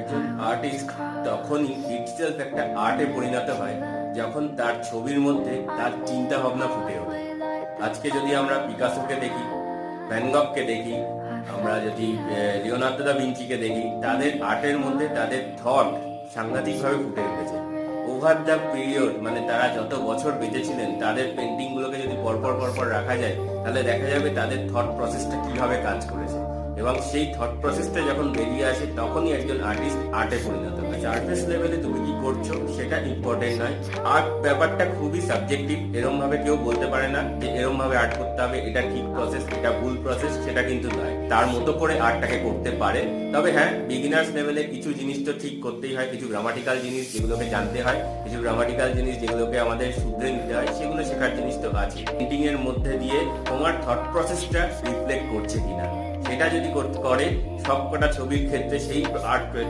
একজন আর্টিস্ট তখনই ইটসেলফ একটা আর্টে পরিণত হয় যখন তার ছবির মধ্যে তার চিন্তা ভাবনা ফুটে ওঠে। আজকে যদি আমরা পিকাসোকে দেখি, ভ্যান গগকে দেখি, আমরা যদি লিওনার্দো দা ভিঞ্চিকে দেখি, তাদের আর্টের মধ্যে তাদের থট সাংঘাতিকভাবে ফুটে উঠেছে। ওভার দ্য পিরিয়ড, মানে তারা যত বছর বেঁচেছিলেন, তাদের পেন্টিং গুলোকে যদি পরপর পরপর রাখা যায়, তাহলে দেখা যাবে তাদের থট প্রসেসটা কিভাবে কাজ করেছে। এবং সেই থট প্রসেসটা যখন বেরিয়ে আসে, তখনই একজন আর্টিস্ট আর্টে পরিণত হয়। সারফেস লেভেলে তুমি কি করছো সেটা ইম্পর্টেন্ট নয়। আর্ট ব্যাপারটা খুবই সাবজেক্টিভ। এরম ভাবে কেউ বলতে পারে না যে এরম ভাবে আর্ট করতে হবে, এটা ঠিক প্রসেস, এটা ভুল প্রসেস, সেটা কিন্তু নয়। তার মতো করে আর্টটাকে করতে পারে। তবে হ্যাঁ, বিগিনার্স লেভেলে কিছু জিনিস তো ঠিক করতেই হয়, কিছু গ্রামাটিক্যাল জিনিস যেগুলোকে জানতে হয়, কিছু গ্রামাটিক্যাল জিনিস যেগুলোকে আমাদের শুধরে নিতে হয়, সেগুলো শেখার জিনিস তো আছে। পেন্টিং এর মধ্যে দিয়ে তোমার থট প্রসেসটা রিফ্লেক্ট করছে কিনা, সেটা যদি করে সবকটা ছবির ক্ষেত্রে সেই আর্ট